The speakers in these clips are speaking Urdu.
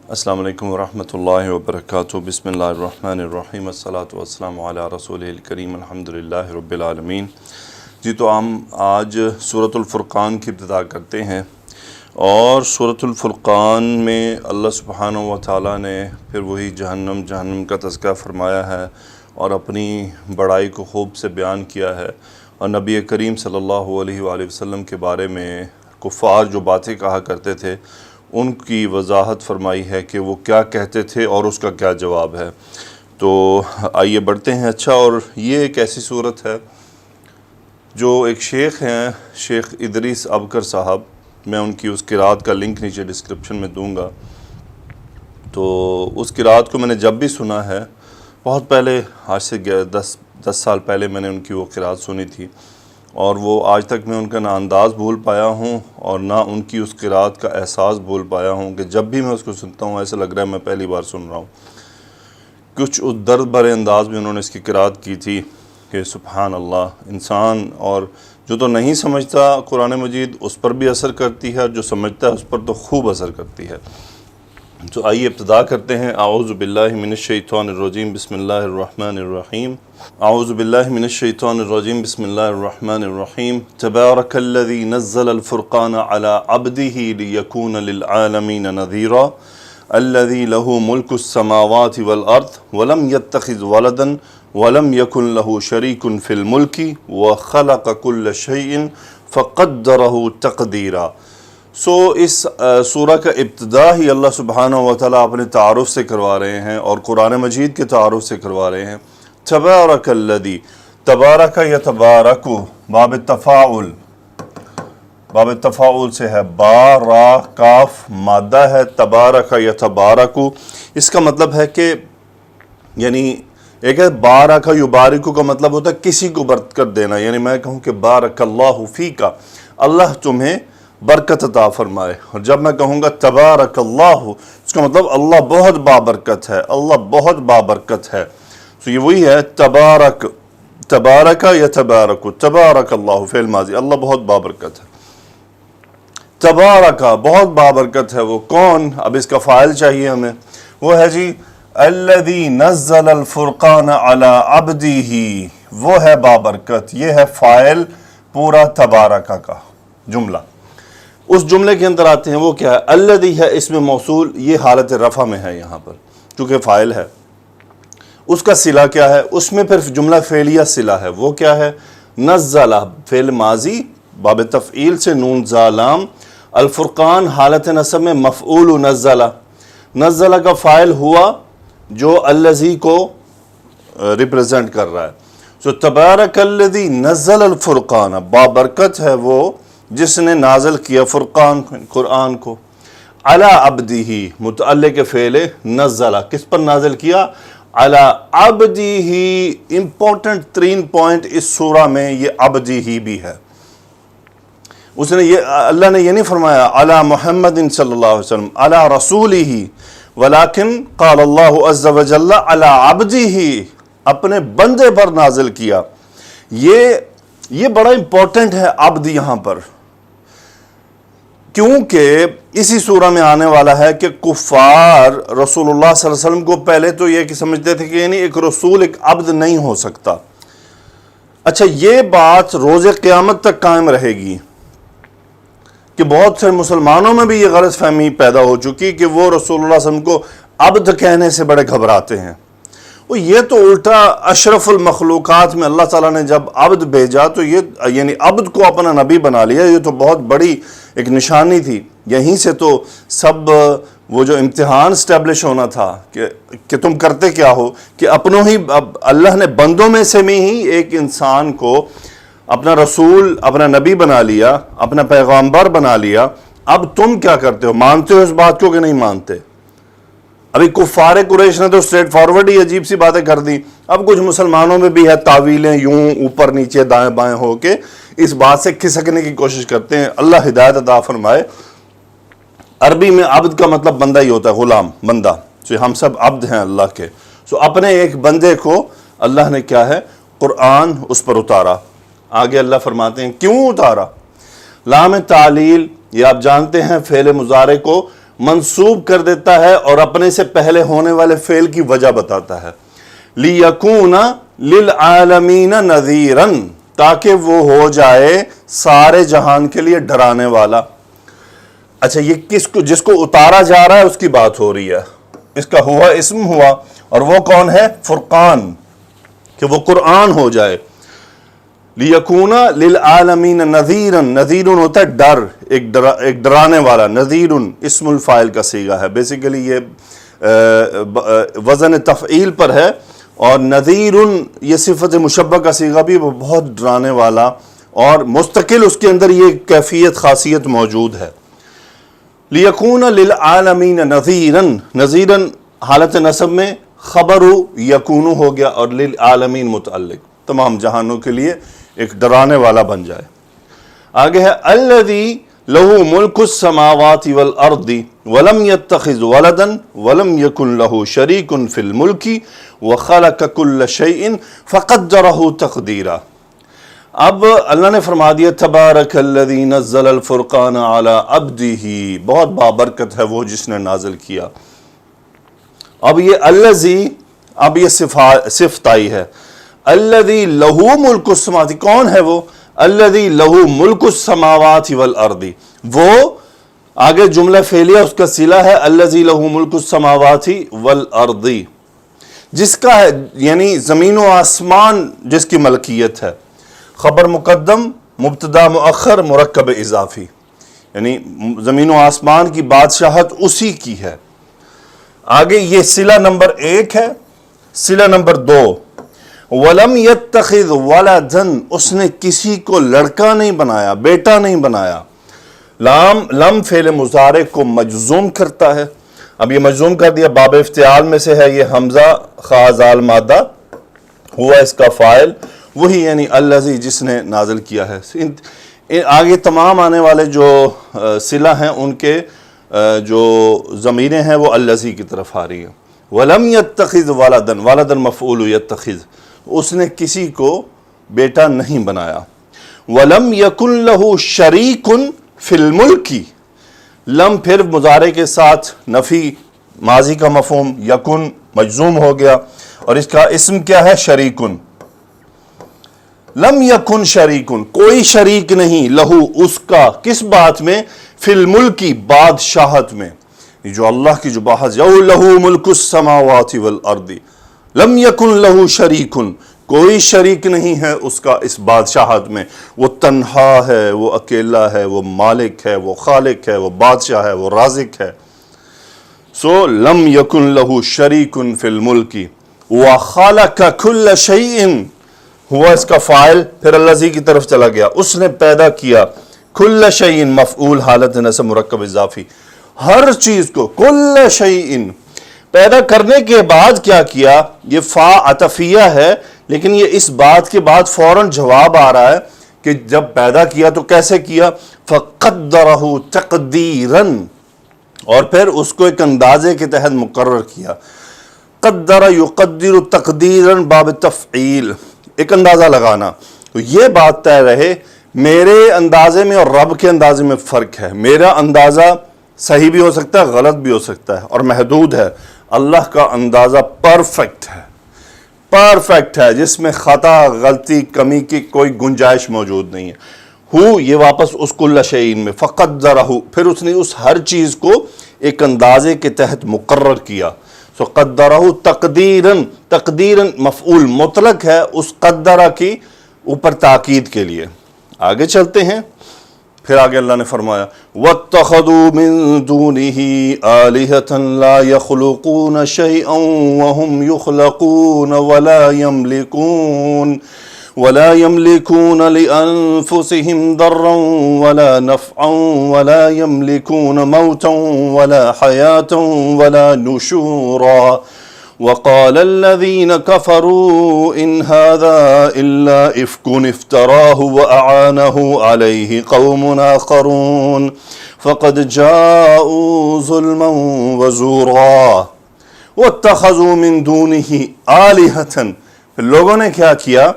السلام علیکم ورحمۃ اللہ وبرکاتہ۔ بسم اللہ الرحمن الرحیم، الصلاۃ والسلام علی رسول الکریم، الحمدللہ رب العالمین۔ جی تو ہم آج سورۃ الفرقان کی ابتدا کرتے ہیں، اور سورۃ الفرقان میں اللہ سبحانہ و تعالیٰ نے پھر وہی جہنم کا تذکرہ فرمایا ہے اور اپنی بڑائی کو خوب سے بیان کیا ہے، اور نبی کریم صلی اللہ علیہ وآلہ وسلم کے بارے میں کفار جو باتیں کہا کرتے تھے ان کی وضاحت فرمائی ہے کہ وہ کیا کہتے تھے اور اس کا کیا جواب ہے۔ تو آئیے بڑھتے ہیں۔ اچھا، اور یہ ایک ایسی صورت ہے جو ایک شیخ ہیں، شیخ ادریس ابکر صاحب، میں ان کی اس قرات کا لنک نیچے ڈسکرپشن میں دوں گا۔ تو اس قرات کو میں نے جب بھی سنا ہے، بہت پہلے، آج سے 10 سال پہلے میں نے ان کی وہ قرات سنی تھی، اور وہ آج تک میں ان کا نہ انداز بھول پایا ہوں اور نہ ان کی اس قرات کا احساس بھول پایا ہوں کہ جب بھی میں اس کو سنتا ہوں ایسا لگ رہا ہے میں پہلی بار سن رہا ہوں۔ کچھ اس درد بھرے انداز میں انہوں نے اس کی قرات کی تھی کہ سبحان اللہ، انسان اور جو تو نہیں سمجھتا قرآن مجید اس پر بھی اثر کرتی ہے، اور جو سمجھتا ہے اس پر تو خوب اثر کرتی ہے۔ تو آئیے ابتدا کرتے ہیں۔ اعوذ باللہ من الشیطان الرجیم، بسم اللہ الرحمن الرحیم۔ اعوذ باللہ من الشیطان الرجیم، بسم اللہ الرحمن الرحیم۔ تبارک الذی نزل الفرقان علی عبدہ لیکون للعالمین نذیرا الذی لہ ملک السماوات والارض ولم یتخذ ولدا ولم یکن لہ شریک فی الملک وخلق کل شیء فقدرہ تقدیرا۔ اس سورہ کا ابتدا ہی اللہ سبحانہ و تعالیٰ اپنے تعارف سے کروا رہے ہیں اور قرآن مجید کے تعارف سے کروا رہے ہیں۔ تبارک الذی، تبارک یا تبارک، باب تفاعل سے ہے، با را کاف مادہ ہے، تبارک یا تبارک، اس کا مطلب ہے کہ یعنی ایک ہے بارک یبارک کا مطلب ہوتا ہے کسی کو برکت دینا، یعنی میں کہوں کہ بارک اللہ فیک، اللہ تمہیں برکت عطا فرمائے، اور جب میں کہوں گا تبارک اللہ، اس کا مطلب اللہ بہت بابرکت ہے، اللہ بہت بابرکت ہے۔ تو یہ وہی ہے تبارک یا تبارک، تبارک اللہ فعل ماضی، اللہ بہت بابرکت ہے۔ تبارک، بہت بابرکت ہے وہ کون؟ اب اس کا فاعل چاہیے ہمیں، وہ ہے جی الذی نزل الفرقان علی عبدہ، وہ ہے بابرکت، یہ ہے فاعل پورا تبارک کا جملہ۔ اس جملے کے اندر آتے ہیں، وہ کیا ہے؟ الذی ہے اسم موصول، یہ حالت رفع میں ہے یہاں پر چونکہ فاعل ہے۔ اس کا صلہ کیا ہے؟ اس میں پھر جملہ فعلیہ صلہ ہے، وہ کیا ہے؟ نزلہ فعل ماضی باب تفعیل سے نون زا لام، الفرقان حالت نصب میں مفعول نزلہ، نزلہ کا فاعل ہوا جو الذی کو ریپرزینٹ کر رہا ہے۔ سو تبارک الذی نزل الفرقان، بابرکت ہے وہ جس نے نازل کیا فرقان قرآن کو، علی عبدہ متعلق فعل نزلہ، کس پر نازل کیا؟ علی عبدہ۔ امپورٹنٹ ترین پوائنٹ اس سورہ میں یہ عبدہ بھی ہے۔ اس نے یہ، اللہ نے یہ نہیں فرمایا علی محمد صلی اللہ علیہ وسلم، علی رسولہ، ولیکن قال اللہ عز وجل علی عبدہ، اپنے بندے پر نازل کیا۔ یہ بڑا امپورٹنٹ ہے عبد یہاں پر، کیونکہ اسی سورہ میں آنے والا ہے کہ کفار رسول اللہ صلی اللہ علیہ وسلم کو پہلے تو یہ کہ سمجھتے تھے کہ یعنی ایک رسول ایک عبد نہیں ہو سکتا۔ اچھا، یہ بات روز قیامت تک قائم رہے گی کہ بہت سے مسلمانوں میں بھی یہ غلط فہمی پیدا ہو چکی کہ وہ رسول اللہ صلی اللہ علیہ وسلم کو عبد کہنے سے بڑے گھبراتے ہیں۔ یہ تو الٹا اشرف المخلوقات میں اللہ تعالیٰ نے جب عبد بھیجا تو یہ یعنی عبد کو اپنا نبی بنا لیا، یہ تو بہت بڑی ایک نشانی تھی۔ یہیں سے تو سب وہ جو امتحان اسٹیبلش ہونا تھا کہ تم کرتے کیا ہو، کہ اپنوں ہی اللہ نے بندوں میں سے میں ہی ایک انسان کو اپنا رسول، اپنا نبی بنا لیا، اپنا پیغامبر بنا لیا۔ اب تم کیا کرتے ہو؟ مانتے ہو اس بات کو کہ نہیں مانتے؟ ابھی کفار قریش نے تو اسٹریٹ فارورڈ ہی عجیب سی باتیں کر دی، اب کچھ مسلمانوں میں بھی ہے تعویلیں یوں اوپر نیچے دائیں بائیں ہو کے اس بات سے کھسکنے کی کوشش کرتے ہیں۔ اللہ ہدایت عطا فرمائے۔ عربی میں عبد کا مطلب بندہ ہی ہوتا ہے، غلام، بندہ۔ ہم سب عبد ہیں اللہ کے۔ اپنے ایک بندے کو اللہ نے کیا ہے؟ قرآن اس پر اتارا۔ آگے اللہ فرماتے ہیں کیوں اتارا؟ لام تعلیل، یہ آپ جانتے ہیں فعل مضارع کو منسوب کر دیتا ہے اور اپنے سے پہلے ہونے والے فعل کی وجہ بتاتا ہے. لِيَكُونَ لِلْعَالَمِينَ نَذِيرًا، تاکہ وہ ہو جائے سارے جہان کے لیے ڈرانے والا. اچھا یہ جس کو اتارا جا رہا ہے اس کی بات ہو رہی ہے. اس کا ہوا اسم ہوا، اور وہ کون ہے؟ فرقان، کہ وہ قرآن ہو جائے. لِيَكُونَ لِلْعَالَمِينَ نَذِيرًا، نذیرٌ ہوتا ہے ڈر، ایک ڈرانے والا. نذیرٌ اسم الفاعل کا صیغہ ہے، بیسیکلی یہ وزن تفعیل پر ہے. اور نذیرٌ یہ صفت مشبہ کا صیغہ بھی، وہ بہت ڈرانے والا، اور مستقل اس کے اندر یہ کیفیت خاصیت موجود ہے. لِيَكُونَ لِلْعَالَمِينَ نَذِيرًا، نذیرًا حالت نصب میں خبر یکون ہو گیا، اور للعالمین متعلق تمام جہانوں کے لیے ایک ڈرانے والا بن جائے. آگے ہے الذی لہ ملک السماوات والارض ولم يتخذ ولدا ولم يكن له شریک فی الملک وخلق كل شیء فقدرہ تقدیرا. اب اللہ نے فرما دیا تبارک الذی نزل الفرقان علی عبدہ، بہت بابرکت ہے وہ جس نے نازل کیا. اب یہ الذی، اب یہ صفت آئی ہے. الذی لہ ملک السماوات، کون ہے وہ؟ الذی لہ ملک السماوات والارض، وہ آگے جملہ فعلیہ اس کا صلہ ہے الذی لہ ملک السماوات والارض، جس کا ہے یعنی زمین و آسمان جس کی ملکیت ہے. خبر مقدم، مبتدا مؤخر، مرکب اضافی، یعنی زمین و آسمان کی بادشاہت اسی کی ہے. آگے یہ صلہ نمبر 1 ہے. صلہ نمبر 2، وَلَمْ يَتَّخِذْ وَلَدًا، اس نے کسی کو لڑکا نہیں بنایا، بیٹا نہیں بنایا. لم فعل مضارع کو مجزوم کرتا ہے. اب یہ مجزوم کر دیا، باب افتعال میں سے ہے، یہ حمزہ خا زال مادہ ہوا اس کا فاعل، وہی یعنی الذی جس نے نازل کیا ہے. آگے تمام آنے والے جو صلہ ہیں ان کے جو ضمیریں ہیں وہ الذی کی طرف آ رہی ہیں. وَلَمْ يَتَّخِذْ وَلَدًا، وَلَدًا مفعول يتخذ، اس نے کسی کو بیٹا نہیں بنایا. وَلَمْ يَكُنْ لَهُ شَرِيكٌ فِي الْمُلْكِ، لم پھر مضارع کے ساتھ نفی، ماضی کا مفہوم یکن مجزوم ہو گیا، اور اس کا اسم کیا ہے؟ شریکن. لم یکن شریکن، کوئی شریک نہیں، لہو اس کا، کس بات میں؟ فی الملک، بادشاہت میں. جو اللہ کی جو بات، یو لہو ملک السماوات والارض لم یکن لہو شریکن، کوئی شریک نہیں ہے اس کا اس بادشاہت میں. وہ تنہا ہے، وہ اکیلا ہے، وہ مالک ہے، وہ خالق ہے، وہ بادشاہ ہے، وہ رازق ہے. سو لم یکن لہو شریکن فی الملک وخلق کل شیء، ہوا اس کا فاعل، پھر الذی کی طرف چلا گیا، اس نے پیدا کیا. کل شیء مفعول حالت نصب مرکب اضافی، ہر چیز کو. کل شیء پیدا کرنے کے بعد کیا کیا؟ یہ فا عطفیہ ہے، لیکن یہ اس بات کے بعد فوراً جواب آ رہا ہے کہ جب پیدا کیا تو کیسے کیا؟ فقدرہ تقدیرا، اور پھر اس کو ایک اندازے کے تحت مقرر کیا. قدر یقدر تقدیرا باب تفعیل، ایک اندازہ لگانا. تو یہ بات طے رہے، میرے اندازے میں اور رب کے اندازے میں فرق ہے. میرا اندازہ صحیح بھی ہو سکتا ہے، غلط بھی ہو سکتا ہے، اور محدود ہے. اللہ کا اندازہ پرفیکٹ ہے، پرفیکٹ ہے، جس میں خطا، غلطی، کمی کی کوئی گنجائش موجود نہیں ہے. یہ واپس اس کل شیء میں، فقدرہ، پھر اس نے اس ہر چیز کو ایک اندازے کے تحت مقرر کیا. سو قدرہ تقدیراً، تقدیراً مفعول مطلق ہے اس قدرہ کی اوپر تاکید کے لیے. آگے چلتے ہیں، پھر آگے اللہ نے فرمایا وَاتَّخَذُوا مِن دُونِهِ آلِهَةً لَا يَخْلُقُونَ شَيْئًا وَهُمْ يُخْلَقُونَ وَلَا يَمْلِكُونَ لِأَنفُسِهِمْ ضَرًّا وَلَا نَفْعًا وَلَا يَمْلِكُونَ مَوْتًا وَلَا حَيَاةً وَلَا نُشُورًا وقال الذين كفروا إن هذا إلا إفك افتراه وأعانه عليه قوم آخرون فقد جاءوا ظلما وزورا واتخذوا من دونه آلهة. پھر لوگوں نے کیا کیا؟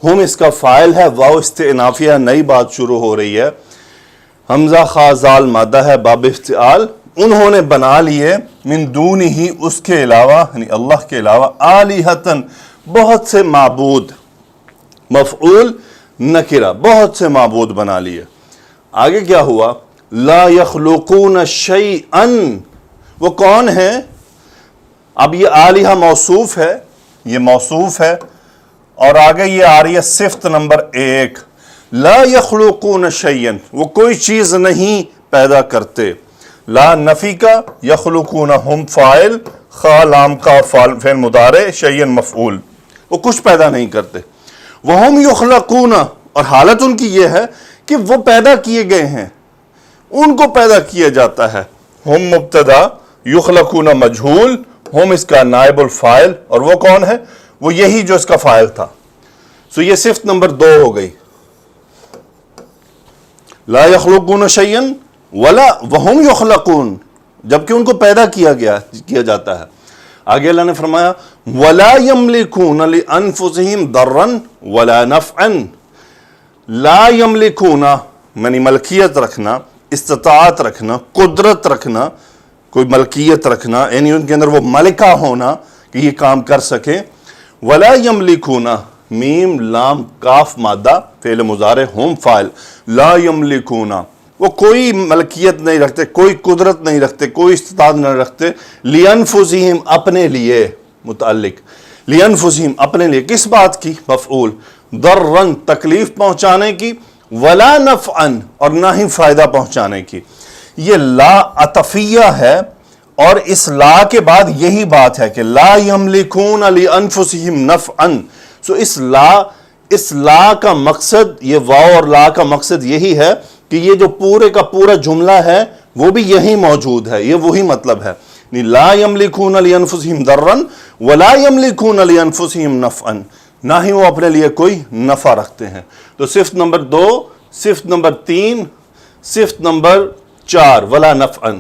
ہم اس کا فاعل ہے، واو استئنافیہ، نئی بات شروع ہو رہی ہے. حمزہ خا زال مادہ ہے، باب افتعال، انہوں نے بنا لیے من دونہ ہی اس کے علاوہ یعنی اللہ کے علاوہ آلہتن بہت سے معبود، مفعول نکرہ بہت سے معبود بنا لیے۔ آگے کیا ہوا؟ لا یخلقون شیئا، وہ کون ہے؟ اب یہ آلہہ موصوف ہے، یہ موصوف ہے، اور آگے یہ آ رہی ہے صفت نمبر 1، لا یخلقون شیئا، وہ کوئی چیز نہیں پیدا کرتے۔ لا نفی کا، یخلقون ہم فاعل، خا لام کا فعل مضارع، شیئا مفعول، وہ کچھ پیدا نہیں کرتے۔ وہم یخلقون، اور حالت ان کی یہ ہے کہ وہ پیدا کیے گئے ہیں، ان کو پیدا کیا جاتا ہے۔ ہم مبتدا، یخلقون مجہول، ہم اس کا نائب الفاعل، اور وہ کون ہے؟ وہ یہی جو اس کا فاعل تھا۔ سو یہ صفت نمبر 2 ہو گئی، لا یخلقون شیئا ولا وہم یخلقون، جبکہ ان کو پیدا کیا جاتا ہے۔ آگے اللہ نے فرمایا ولا یملکون لانفسہم ضرا ولا نفعا، لا یملکون یعنی ملکیت رکھنا، استطاعت رکھنا، قدرت رکھنا، کوئی ملکیت رکھنا، یعنی ان کے اندر وہ ملکہ ہونا کہ یہ کام کر سکیں۔ ولا یملکون، میم لام کاف مادہ، فعل مضارع ہم فاعل، لا یملکون، وہ کوئی ملکیت نہیں رکھتے، کوئی قدرت نہیں رکھتے، کوئی استطاعت نہیں رکھتے، لِأَنفُسِهِمْ اپنے لیے، متعلق لِأَنفُسِهِمْ اپنے لیے، کس بات کی؟ مفعول، ضرًا تکلیف پہنچانے کی، ولا نفعًا اور نہ ہی فائدہ پہنچانے کی۔ یہ لا عطفیہ ہے، اور اس لا کے بعد یہی بات ہے کہ لا یملکون لِأَنفُسِهِمْ نفعًا، سو اس لا کا مقصد، یہ واو اور لا کا مقصد یہی ہے کہ یہ جو پورے کا پورا جملہ ہے وہ بھی یہی موجود ہے، یہ وہی مطلب ہے، لا یملکون لانفسہم ضرا ولا یملکون لانفسہم نفعا، نہ ہی وہ اپنے لیے کوئی نفع رکھتے ہیں۔ تو صفت نمبر 2، صفت نمبر 3، صفت نمبر 4 ولا نفعا۔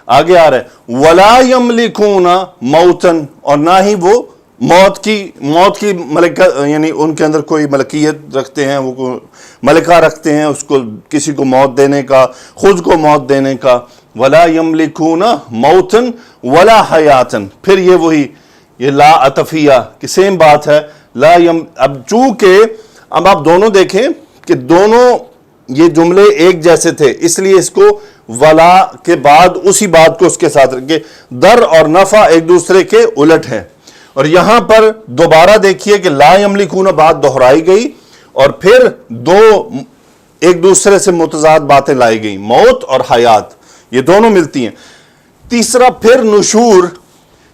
آگے آ رہا ہے ولا یملکون موتن، اور نہ ہی وہ موت کی ملکہ، یعنی ان کے اندر کوئی ملکیت رکھتے ہیں، وہ ملکہ رکھتے ہیں اس کو، کسی کو موت دینے کا، خود کو موت دینے کا۔ ولا یملکون موتن ولا حیاتن، پھر یہ وہی یہ لا عطفیہ کی سیم بات ہے، اب چونکہ اب آپ دونوں دیکھیں کہ دونوں یہ جملے ایک جیسے تھے، اس لیے اس کو ولا کے بعد اسی بات کو اس کے ساتھ رکھے، در اور نفع ایک دوسرے کے الٹ ہیں۔ اور یہاں پر دوبارہ دیکھیے کہ لا یملکون بات دہرائی گئی، اور پھر دو ایک دوسرے سے متضاد باتیں لائی گئیں، موت اور حیات، یہ دونوں ملتی ہیں۔ تیسرا پھر نشور،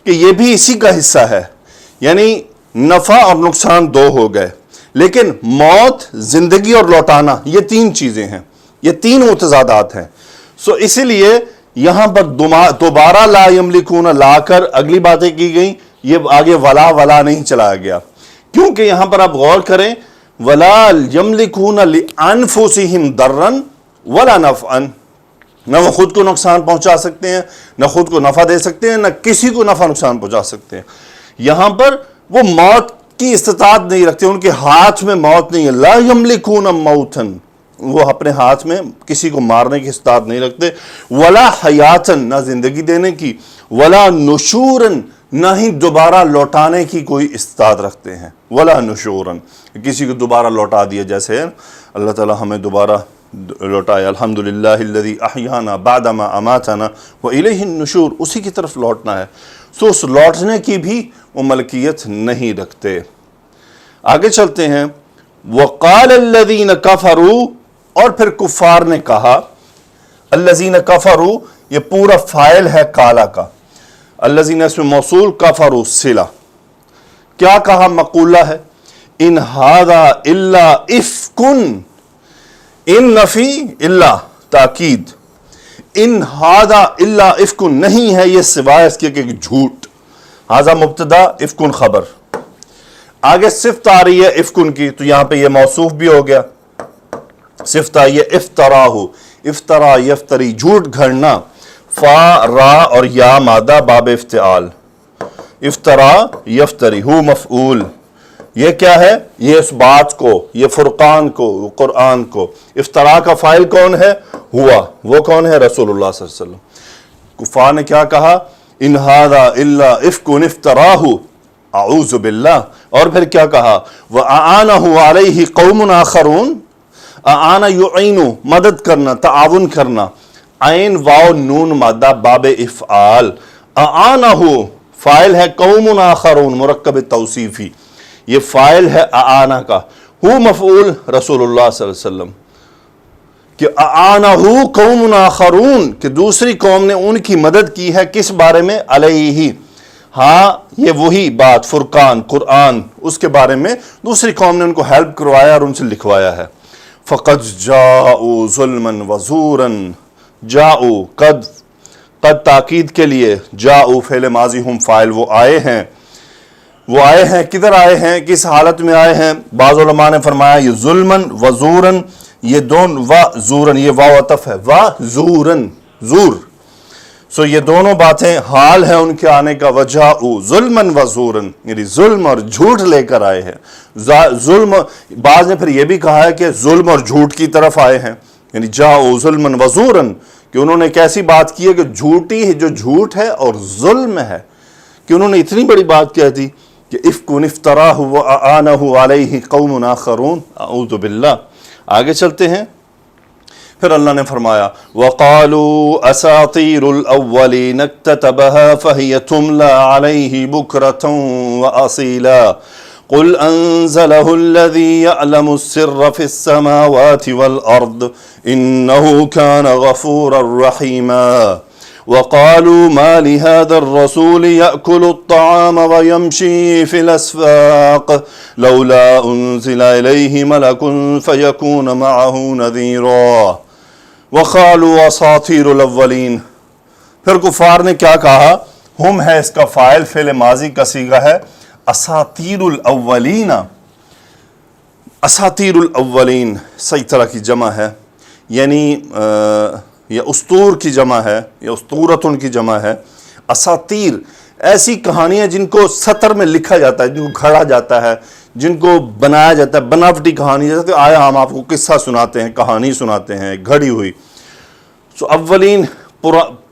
کہ یہ بھی اسی کا حصہ ہے، یعنی نفع اور نقصان دو ہو گئے، لیکن موت، زندگی اور لوٹانا، یہ 3 چیزیں ہیں، یہ 3 متضادات ہیں۔ سو اسی لیے یہاں پر دوبارہ لا یملکون لا کر اگلی باتیں کی گئیں، یہ آگے ولا نہیں چلایا گیا، کیونکہ یہاں پر آپ غور کریں ولا یملکون لانفسہم ضرا ولا نفعا، نہ وہ خود کو نقصان پہنچا سکتے ہیں، نہ خود کو نفع دے سکتے ہیں، نہ کسی کو نفع نقصان پہنچا سکتے ہیں۔ یہاں پر وہ موت کی استطاعت نہیں رکھتے، ان کے ہاتھ میں موت نہیں ہے، لا یملکون موتن، وہ اپنے ہاتھ میں کسی کو مارنے کی استطاعت نہیں رکھتے، ولا حیاتن، نہ زندگی دینے کی، ولا نشورن، نہ ہی دوبارہ لوٹانے کی کوئی استطاعت رکھتے ہیں، ولا نشورن، کسی کو دوبارہ لوٹا دیا، جیسے اللہ تعالی ہمیں دوبارہ لوٹائے، الحمدللہ الذی احیانا بعدما اماتنا والیہ النشور، اسی کی طرف لوٹنا ہے۔ سو اس لوٹنے کی بھی وہ ملکیت نہیں رکھتے۔ آگے چلتے ہیں، وقال الذین کفروا، اور پھر کفار نے کہا، الذین کفروا یہ پورا فاعل ہے کالا کا، الذین اسم موصول، کفروا صلہ، کیا کہا؟ مقولہ ہے، ان ھذا الا افک، ان نفی الا تاکید، ان ھذا الا افک، نہیں ہے یہ سوائے اس کے کہ جھوٹ، ھذا مبتدا افک خبر، آگے صفت آ رہی ہے افکن کی، تو یہاں پہ یہ موصوف بھی ہو گیا، صفت آئی ہے افتراہ، افترا یفتری، جھوٹ گھڑنا، فا را اور یا مادہ باب افتعال، افترا یفتری، ہو مفعول، یہ کیا ہے؟ یہ اس بات کو، یہ فرقان کو، قرآن کو، افتراء کا فاعل کون ہے؟ ہوا، وہ کون ہے؟ رسول اللہ صلی اللہ علیہ وسلم۔ کفار نے کیا کہا؟ ان ھذا الا افک افتراہ اعوذ باللہ، اور پھر کیا کہا؟ وَأَعَانَهُ عَلَيْهِ قَوْمٌ آخَرُونَ، اعانہ یعینو مدد کرنا، تعاون کرنا، عین واو نون مادہ باب افعال، اعانہ فاعل ہے قوم آخرون مرکب توصیفی، یہ فاعل ہے اعانہ کا، ہو مفعول رسول اللہ صلی اللہ علیہ وسلم، کہ اعانہ قوم آخرون، کہ دوسری قوم نے ان کی مدد کی ہے کس بارے میں؟ علیہ، ہاں یہ وہی بات فرقان قرآن، اس کے بارے میں دوسری قوم نے ان کو ہیلپ کروایا اور ان سے لکھوایا ہے۔ فَقَدْ جَاءُوا ظُلْمًا وَزُورًا، جاؤ قد تاکید کے لیے، جاؤ فعل ماضی ہم فاعل، وہ آئے ہیں کدھر آئے ہیں؟ کس حالت میں آئے ہیں؟ بعض علماء نے فرمایا یہ ظلمن و زورن، یہ دونوں و زورن، یہ واو عطف ہے، و زورن، زور، سو یہ دونوں باتیں حال ہے ان کے آنے کا، وجاؤ ظلمن و زورن، یعنی ظلم اور جھوٹ لے کر آئے ہیں۔ ظلم، بعض نے پھر یہ بھی کہا ہے کہ ظلم اور جھوٹ کی طرف آئے ہیں، یعنی جاؤ ظلمن و زورن، کہ انہوں نے کیسی بات کی ہے کہ جھوٹی ہے، جو جھوٹ ہے اور ظلم ہے، کہ انہوں نے اتنی بڑی بات کہہ دی کہ افک افتراہ واعانہ علیہ قوم آخرون، اعوذ باللہ۔ آگے چلتے ہیں، پھر اللہ نے فرمایا وَقَالُوا أَسَاطِيرُ الْأَوَّلِينَ اكْتَتَبَهَا فَهِيَ تُمْلَى عَلَيْهِ بُكْرَةً وَأَصِيلًا قُلْ أَنزَلَهُ الَّذِي يَعْلَمُ السِّرَّ فِي السَّمَاوَاتِ وَالْأَرْضِ إِنَّهُ كَانَ غَفُورًا رَحِيمًا وَقَالُوا مَا لِهَذَا الرَّسُولِ يَأْكُلُ الطَّعَامَ وَيَمْشِي فِي الْأَسْفَاقِ لَوْلَا أُنزِلَ إِلَيْهِ مَلَكٌ فَيَكُونَ مَعَهُ نَذِيرًا وَقَالُوا أَسَاطِيرُ الْأَوَّلِينَ۔ پھر کفار نے کیا کہا؟ ہم ہے اس کا فاعل، فعل ماضی کا صیغہ ہے اساطیر الاولین، اساطیر الاولین صحیح طرح کی جمع ہے، یعنی یہ اسطور کی جمع ہے، یا اسطورتن کی جمع ہے۔ اساطیر ایسی کہانیاں جن کو سطر میں لکھا جاتا ہے، جن کو گھڑا جاتا ہے، جن کو بنایا جاتا ہے، بناوٹی کہانی، جیسے کہ آیا ہم آپ کو قصہ سناتے ہیں، کہانی سناتے ہیں گھڑی ہوئی، سو اولین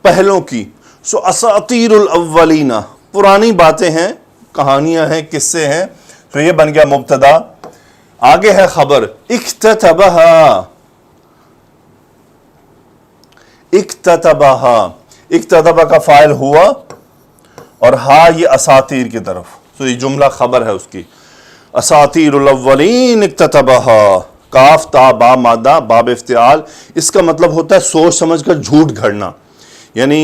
پہلوں کی، سو اساطیر الاولین پرانی باتیں ہیں، کہانیاں ہیں، قصے ہیں، تو یہ بن گیا مبتدا۔ آگے ہے خبر، اکتتبہا، اکتتبہا، اکتتبہ کا فاعل ہوا اور ہا یہ اساطیر کی طرف، تو یہ جملہ خبر ہے اس کی، اساطیر الاولین اکتتبہا، کاف تا با مادہ باب افتعال، اس کا مطلب ہوتا ہے سوچ سمجھ کر جھوٹ گھڑنا، یعنی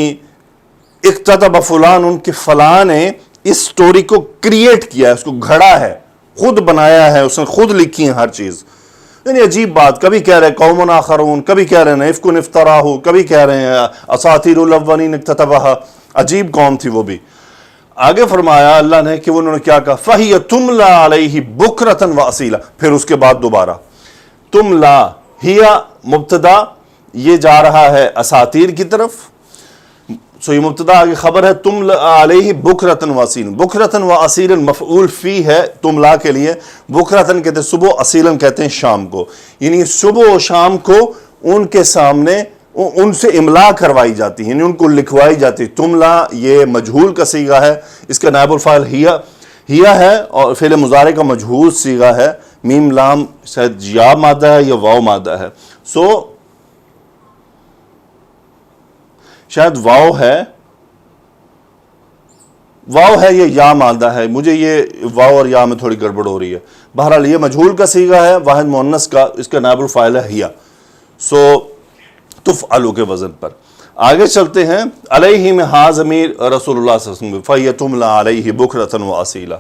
اکتتب فلان، ان کے فلاں نے اس سٹوری کو کریٹ کیا ہے، اس کو گھڑا ہے، خود بنایا ہے، اس نے خود لکھی ہے ہر چیز، یعنی عجیب بات، کبھی کہہ رہے قوم آخرون، کبھی کہہ رہے ہیں افک افتراہ، کبھی کہہ رہے ہیں اساطیر الاولین اکتتبہا، عجیب قوم تھی وہ بھی۔ آگے فرمایا اللہ نے کہ انہوں نے کیا کہا، فَهِيَ تُمْلَى عَلَيْهِ بُكْرَةً وَأَصِيلًا، پھر اس کے بعد دوبارہ تملا، ہیا مبتدا، یہ جا رہا ہے اساطیر کی طرف، سو یہ مبتدا آگے خبر ہے، تملا علیہ بکرتن واسیلن، بکرتن و اصیلن مفعول فی ہے تملا کے لیے، بکرتن کہتے ہیں صبح، اصیلن کہتے ہیں شام کو، یعنی صبح و شام کو ان کے سامنے ان سے املا کروائی جاتی ہے، یعنی ان کو لکھوائی جاتی ہے۔ تملا یہ مجہول کا صیغہ ہے، اس کا نائب الفاعل ہیا ہے، اور فعل مضارع کا مجہول صیغہ ہے، میم لام شاید یا مادہ ہے یا واو مادہ ہے، سو شاید واو ہے یہ یا مادہ ہے، مجھے یہ واو اور یا میں تھوڑی گڑبڑ ہو رہی ہے، بہرحال یہ مجہول کا صیغہ ہے، واحد مؤنث کا، اس کا نائب الفاعل ہے ہیا، سو تفعلوا کے وزن پر۔ آگے چلتے ہیں، علیہ میں ہا ضمیر رسول اللہ صلی اللہ علیہ وسلم، فَهِيَ تُمْلَى عَلَيْهِ بُكْرَةً وَأَصِيلًا۔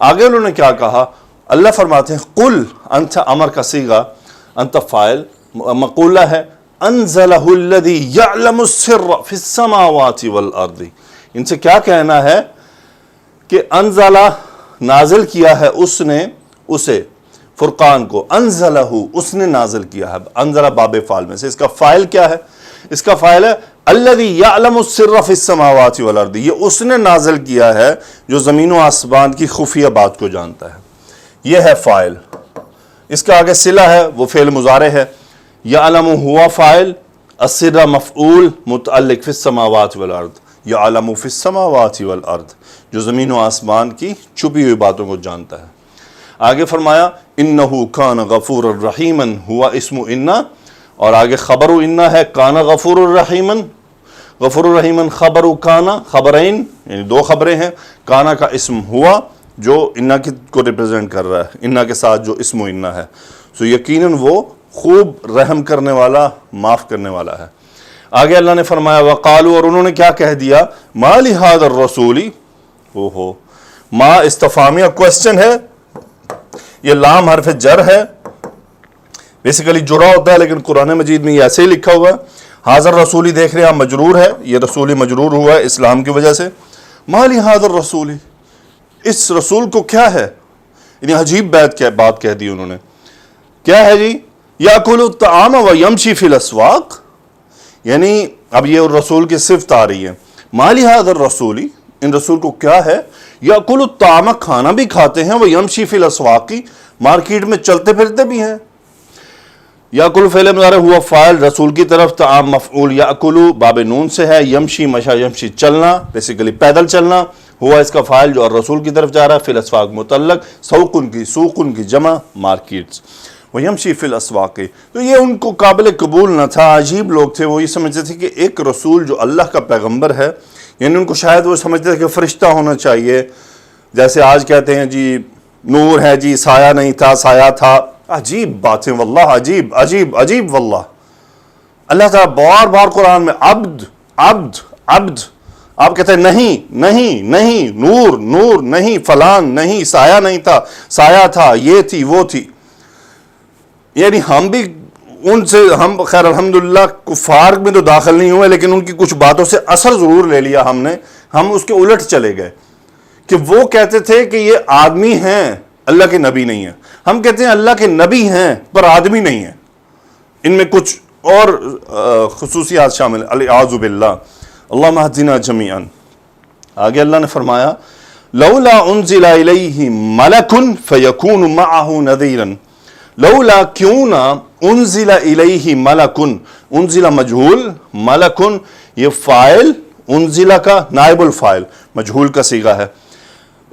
آگے انہوں نے کیا کہا، اللہ فرماتے ہیں قل، انت امر کا صیغہ، انت فاعل، مقولہ ہے، انزلہ الذی یعلم السر فی السماوات والارض، ان سے کیا کہنا ہے کہ انزلہ نازل کیا ہے اس نے اسے، فرقان کو، انزلہ اس نے نازل کیا ہے، انزلہ باب فعل میں سے، اس کا فاعل کیا ہے؟ اس کا فاعل ہے الذی یعلم السر فی السماوات والارض، یہ اس نے نازل کیا ہے جو زمین و آسمان کی خفیہ بات کو جانتا ہے، یہ ہے فاعل، اس کا آگے صلہ ہے وہ فعل مضارع ہے. یعلم ہوا فاعل، الصلہ مفعول متعلق فی السماوات والارض. یعلم فی السماوات والارض، جو زمین و آسمان کی چھپی ہوئی باتوں کو جانتا ہے. آگے فرمایا انہ کان غفور الرحیما، ہوا اسم انا، اور آگے خبر انا ہے کان غفور الرحیما. غفور الرحیما خبر کانا، خبرین یعنی دو خبریں ہیں. کانا کا اسم ہوا جو انا کو ریپرزینٹ کر رہا ہے، انا کے ساتھ جو اسم انا ہے. سو یقیناً وہ خوب رحم کرنے والا، معاف کرنے والا ہے. آگے اللہ نے فرمایا وقالوا، اور انہوں نے کیا کہہ دیا، ما لہذا الرسول، ما استفہامیہ کوسچن ہے، یہ لام حرف جر ہے، بیسیکلی جڑا ہوتا ہے لیکن قرآن مجید میں یہ ایسے ہی لکھا ہوا ہے. حاضر رسولی دیکھ رہے ہیں مجرور ہے، یہ رسولی مجرور ہوا ہے اسلام کی وجہ سے. ما لہذا الرسول، اس رسول کو کیا ہے، یعنی عجیب بات کہہ دی انہوں نے. کیا ہے جی، یاکل الطعام ویمشی فی الاسواق، یعنی اب یہ رسول کی صفت آ رہی ہے. ما لہذا الرسول، ان رسول کو کیا ہے، یاکل الطعام کھانا بھی کھاتے ہیں، ویمشی فی الاسواق مارکیٹ میں چلتے پھرتے بھی ہیں. یاکل فعل مضارع ہوا فاعل رسول کی طرف، طعام مفعول، یاکل باب نون سے ہے، یمشی مشا یمشی چلنا، بیسیکلی پیدل چلنا، ہوا اس کا فاعل جو اور رسول کی طرف جا رہا ہے. فی الاسواق متعلق، سوقن کی سوقن کی جمع مارکیٹس، ویمشی فی الاسواق. تو یہ ان کو قابل قبول نہ تھا، عجیب لوگ تھے. وہ یہ سمجھتے تھے کہ ایک رسول جو اللہ کا پیغمبر ہے، یعنی ان کو شاید وہ سمجھتے تھے کہ فرشتہ ہونا چاہیے. جیسے آج کہتے ہیں جی نور ہے جی، سایہ نہیں تھا سایہ تھا. عجیب باتیں واللہ، عجیب عجیب عجیب واللہ. اللہ تعالیٰ بار بار قرآن میں عبد عبد عبد، آپ کہتے ہیں نہیں نہیں نہیں، نور نور نہیں، فلان نہیں، سایہ نہیں تھا سایہ تھا، یہ تھی وہ تھی. یعنی ہم بھی ان سے، ہم خیر الحمدللہ کفار میں تو داخل نہیں ہوئے لیکن ان کی کچھ باتوں سے اثر ضرور لے لیا ہم نے. ہم اس کے الٹ چلے گئے کہ وہ کہتے تھے کہ یہ آدمی ہیں اللہ کے نبی نہیں ہیں. ہم کہتے ہیں اللہ کے نبی ہیں پر آدمی نہیں ہیں، ان میں کچھ اور خصوصیات شامل ہیں. اعوذ باللہ، اللہم اہدنا جمیعا. آگے اللہ نے فرمایا لولا انزل الیہ ملک فیکون معہ نذیرا. لولا کیوں نہ، انزل الیہ ملکن، انزل مجہول، ملکن یہ فاعل، انزل کا نائب الفاعل مجہول کا صیغہ ہے.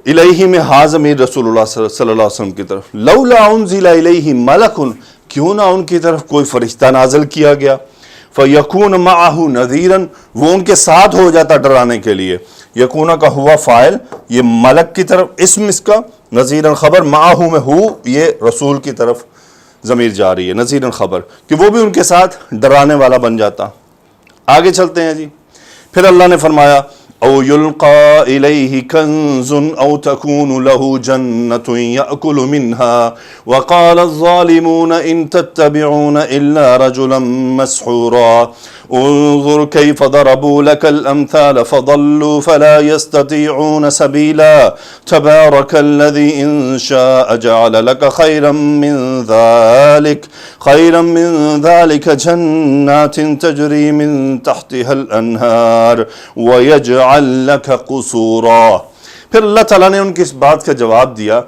الیہ میں ہا ضمیر رسول اللہ صلی اللہ علیہ وسلم کی طرف. لولا انزل الیہ ملکن، کیوں نہ ان کی طرف کوئی فرشتہ نازل کیا گیا. فیکون معہ نذیرا، وہ ان کے ساتھ ہو جاتا ڈرانے کے لیے. یکون کا ہوا فاعل، یہ ملک کی طرف اسم اس کا، نذیرا خبر، معہ میں ہو یہ رسول کی طرف ضمیر جا رہی ہے، نذیرا خبر، کہ وہ بھی ان کے ساتھ ڈرانے والا بن جاتا. آگے چلتے ہیں جی. پھر اللہ نے فرمایا او یلقا الیہ کنز او تکون له جنۃ یأکل منها وقال الظالمون ان تتبعون الا رجلا مسحورا انظر كيف ضربوا لك الامثال فضلوا فلا يستطيعون سبيلا تبارك الذي ان شاء جعل لك خيرا من ذلك جنات تجري من تحتها الانهار ويجعل لك قصورا. پھر اللہ تعالیٰ نے ان کی اس بات کا جواب دیا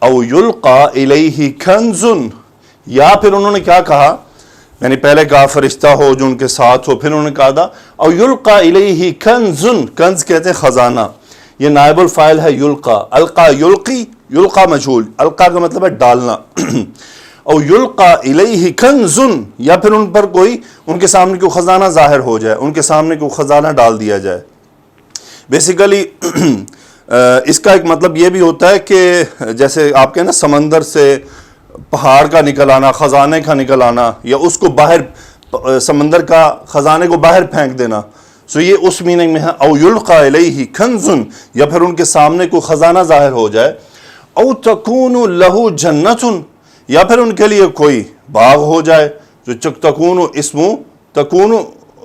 او یلقا الیہ کنز، یا پھر انہوں نے کیا کہا، یعنی پہلے کہا فرشتہ ہو جو ان کے ساتھ ہو، پھر انہوں نے کہا تھا او یلقا الیہ کنز. کنز کہتے ہیں خزانہ، یہ نائب الفاعل ہے یلقا. القا یلقی، یلقا مجہول، القا کا مطلب ہے ڈالنا. او یلقا الیہ کنز، یا پھر ان پر کوئی، ان کے سامنے کوئی خزانہ ظاہر ہو جائے، ان کے سامنے کوئی خزانہ ڈال دیا جائے. بیسیکلی اس کا ایک مطلب یہ بھی ہوتا ہے کہ جیسے آپ کہیں نا سمندر سے پہاڑ کا نکل آنا، خزانے کا نکل آنا، یا اس کو باہر، سمندر کا خزانے کو باہر پھینک دینا. سو یہ اس میننگ میں ہے او یلقا الیہ کنز، یا پھر ان کے سامنے کوئی خزانہ ظاہر ہو جائے. او تکون لہ جنۃ، یا پھر ان کے لیے کوئی باغ ہو جائے، جو تکون اسم تکون،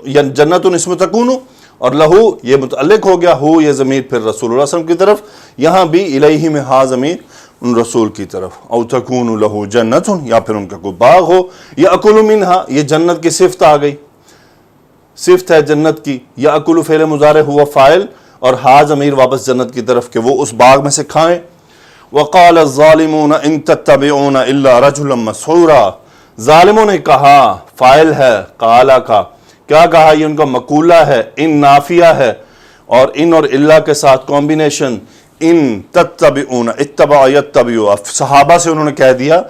یا جنت اسم تکون، اور لہو یہ متعلق ہو گیا، ہو یہ ضمیر پھر رسول اللہ صلی اللہ علیہ وسلم کی طرف، یہاں بھی الیہ میں ہا ضمیر ان رسول کی طرف. او تکون لہو جنت، یا پھر ان کا کوئی باغ ہو، یأکل منہا یہ جنت کی صفت آ گئی، صفت ہے جنت کی. یأکل فعل مضارع ہوا فاعل اور ہا ضمیر واپس جنت کی طرف کہ وہ اس باغ میں سے کھائیں. وقال الظالمون ان تتبعون الا رجلا مسحورا، ظالموں نے کہا، فاعل ہے قالا کا، کیا کہا؟ یہ ان کا مقولہ ہے، ان نافیہ ہے، اور ان اور الا کے ساتھ کمبینیشن، ان تتبعون، اتبع یتبعو، صحابہ سے انہوں نے کہہ دیا،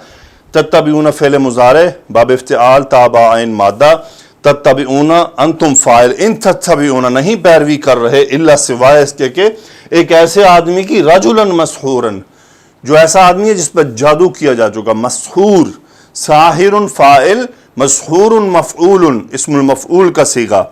تتبعون فعل مضارع باب افتعال تابع عین مادہ، تتبعون انتم فاعل، ان تتبعون نہیں پیروی کر رہے، الا سوائے اس کے کہ ایک ایسے آدمی کی، رجلا مسحورا، جو ایسا آدمی ہے جس پر جادو کیا جا چکا، مسحور، ساحر فاعل، مسحور مفعول، اسم المفعول کا صیغہ،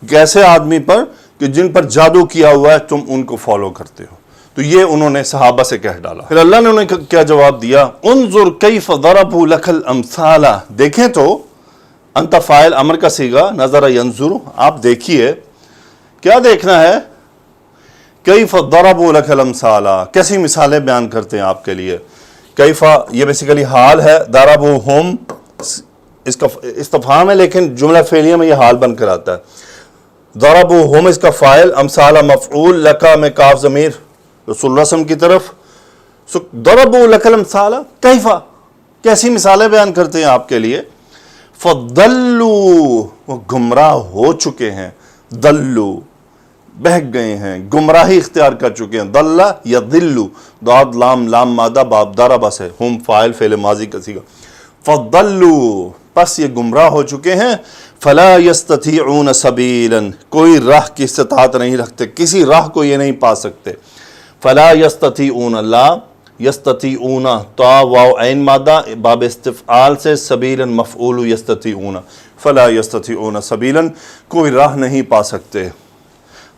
کیسے آدمی پر کہ جن پر جادو کیا ہوا ہے تم ان کو فالو کرتے ہو. تو یہ انہوں نے صحابہ سے کہہ ڈالا. پھر اللہ نے انہیں کیا جواب دیا؟ انظر کیف ضربوا لک الامثال، دیکھیں تو، انت فاعل امر کا صیغہ، نظر ینظر، آپ دیکھیے، کیا دیکھنا ہے؟ کیف ضربوا لک الامثال، کیسی مثالیں بیان کرتے ہیں آپ کے لیے. کیف یہ بیسیکلی حال ہے، ضربوہم اس کا استفہام ہے لیکن جملہ فعلیہ میں یہ حال بن کر آتا ہے. ضربوہم اس کا فاعل، امثال مفعول، لکا میں کاف ضمیر رسول اللہ صلی اللہ علیہ وسلم کی طرف. ضربوا لک الامثال کیف، کیسی مثالیں بیان کرتے ہیں آپ کے لیے. فضلوا، وہ گمراہ ہو چکے ہیں، ضلوا بہک گئے ہیں، گمراہی اختیار کر چکے ہیں. ضل یضل، ضاد لام لام مادہ باب ضرب سے، ہم فاعل فعل ماضی کا صیغہ. فضلوا، پس یہ گمراہ ہو چکے ہیں. فلا یستطیعون سبیلا، کوئی راہ کی استطاعت نہیں رکھتے، کسی راہ کو یہ نہیں پا سکتے. فلا یستطیعون، لا یستطیعون، تا واو عین مادہ باب استفعال سے، سبیلا مفعول یستطیعون، فلا یستطیعون سبیلا، کوئی راہ نہیں پا سکتے.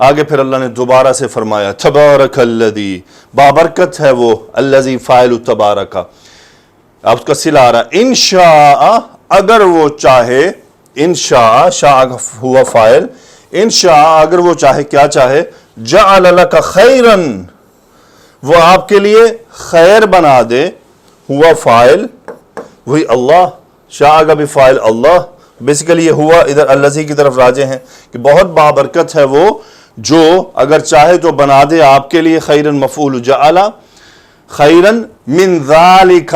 آگے پھر اللہ نے دوبارہ سے فرمایا، تبارک الذی، بابرکت ہے وہ، الذی فاعل تبارک، اب اس کا صلہ آ رہا ہے، انشاء، اگر وہ چاہے، انشاء، شاء ہوا فاعل، انشاء اگر وہ چاہے، کیا چاہے؟ جعل لک خیرا، وہ آپ کے لیے خیر بنا دے، ہوا فاعل، وہی اللہ، شاء کا بھی فاعل اللہ، بیسیکلی یہ ہوا ادھر الذی کی طرف راجع ہیں کہ بہت بابرکت ہے وہ جو اگر چاہے تو بنا دے آپ کے لیے خیرا مفعول جعل، خیرا من ذالک،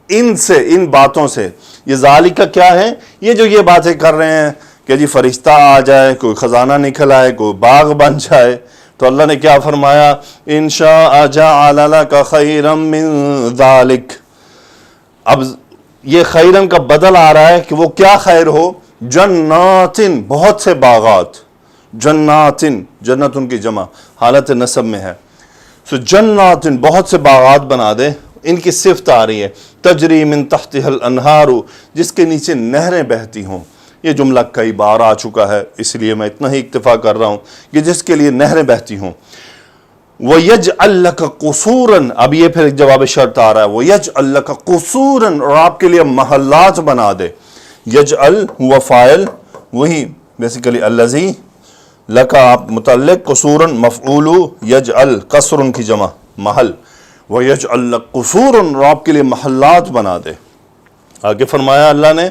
ان سے، ان باتوں سے. یہ ذالک کیا ہے؟ یہ جو یہ باتیں کر رہے ہیں کہ جی فرشتہ آ جائے، کوئی خزانہ نکل آئے، کوئی باغ بن جائے، تو اللہ نے کیا فرمایا؟ ان شاء جعل لک خیرا من ذالک. اب یہ خیرن کا بدل آ رہا ہے کہ وہ کیا خیر ہو؟ جنات، بہت سے باغات، جنات، جنت ان کی جمع حالت نصب میں ہے. سو جنات، بہت سے باغات بنا دے. ان کی صفت آ رہی ہے، تجری من تحتها الانہار، جس کے نیچے نہریں بہتی ہوں. یہ جملہ کئی بار آ چکا ہے، اس لیے میں اتنا ہی اکتفا کر رہا ہوں کہ جس کے لیے نہریں بہتی ہوں. وَيَجْعَلْ لَكَ قُصُورًا، اب یہ پھر ایک جواب شرط آ رہا ہے، وَيَجْعَلْ لَكَ قُصُورًا، اور آپ کے لیے محلات بنا دے. یجعل ہوا فاعل، وہی بیسیکلی الذی، لکا آپ متعلق، قصوراً مفعول، یجعل قصر کی جمع محل، وَيَجْعَلْ لَكَ قُصُورًا، اور آپ کے لیے محلات بنا دے. آگے فرمایا اللہ نے،